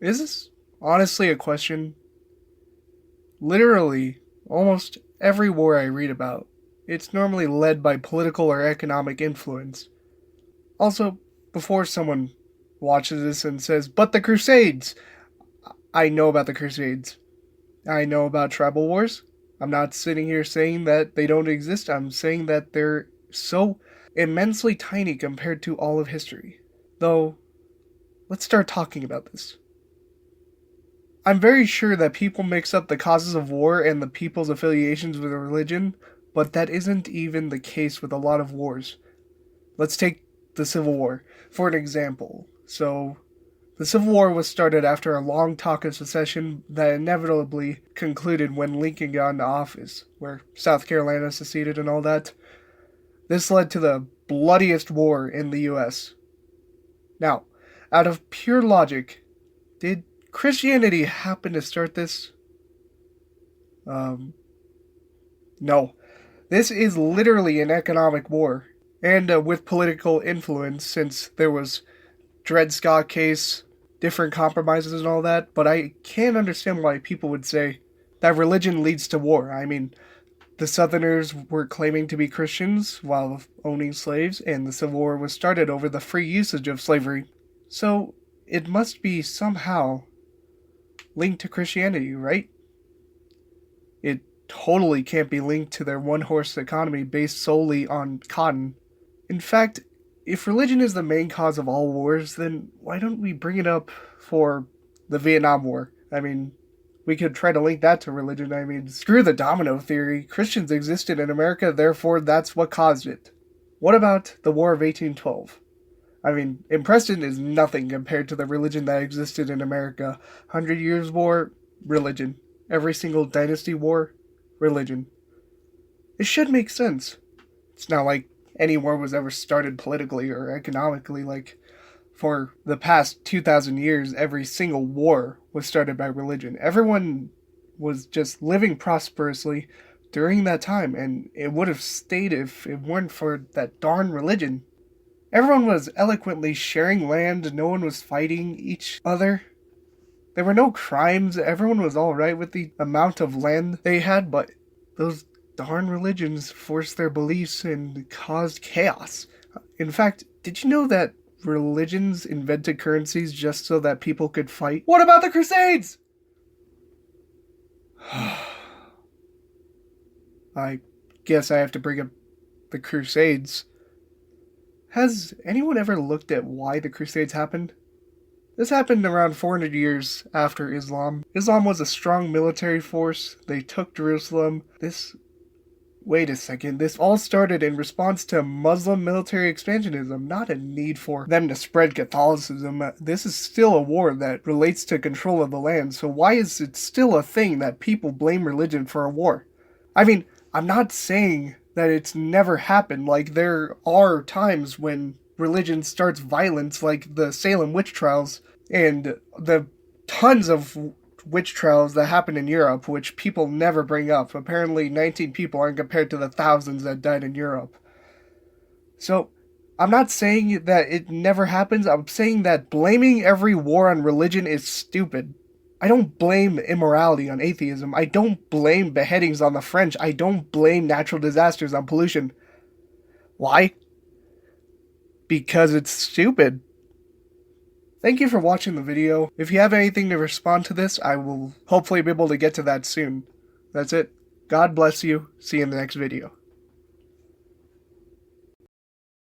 Is this honestly a question? Literally, almost every war I read about, it's normally led by political or economic influence. Also, before someone watches this and says, but the Crusades! I know about the Crusades. I know about tribal wars. I'm not sitting here saying that they don't exist. I'm saying that they're so immensely tiny compared to all of history. Though, let's start talking about this. I'm very sure that people mix up the causes of war and the people's affiliations with religion, but that isn't even the case with a lot of wars. Let's take the Civil War for an example. The Civil War was started after a long talk of secession that inevitably concluded when Lincoln got into office, where South Carolina seceded and all that. This led to the bloodiest war in the US. Now, out of pure logic, did Christianity happen to start this? Um, no. This is literally an economic war, and with political influence, since there was Dred Scott case, different compromises and all that, but I can't understand why people would say that religion leads to war. I mean, the Southerners were claiming to be Christians while owning slaves, and the Civil War was started over the free usage of slavery. So, it must be somehow linked to Christianity, right? It totally can't be linked to their one horse economy based solely on cotton. In fact, if religion is the main cause of all wars, then why don't we bring it up for the Vietnam War? I mean, we could try to link that to religion. I mean, screw the domino theory. Christians existed in America, therefore that's what caused it. What about the War of 1812? I mean, in Preston is nothing compared to the religion that existed in America. 100 Years' War, religion. Every single dynasty war, religion. It should make sense. It's not like any war was ever started politically or economically. Like, for the past 2,000 years, every single war was started by religion. Everyone was just living prosperously during that time, and it would have stayed if it weren't for that darn religion. Everyone was eloquently sharing land, no one was fighting each other. There were no crimes, everyone was alright with the amount of land they had, but those darn religions forced their beliefs and caused chaos. In fact, did you know that religions invented currencies just so that people could fight? What about the Crusades? I guess I have to bring up the Crusades. Has anyone ever looked at why the Crusades happened? This happened around 400 years after Islam. Islam was a strong military force. They took Jerusalem. Wait a second. This all started in response to Muslim military expansionism, not a need for them to spread Catholicism. This is still a war that relates to control of the land, so why is it still a thing that people blame religion for a war? I mean, I'm not saying that it's never happened. Like, there are times when religion starts violence, like the Salem witch trials and the tons of witch trials that happened in Europe, which people never bring up. Apparently, 19 people aren't compared to the thousands that died in Europe. So, I'm not saying that it never happens. I'm saying that blaming every war on religion is stupid. I don't blame immorality on atheism. I don't blame beheadings on the French. I don't blame natural disasters on pollution. Why? Because it's stupid. Thank you for watching the video. If you have anything to respond to this, I will hopefully be able to get to that soon. That's it. God bless you. See you in the next video.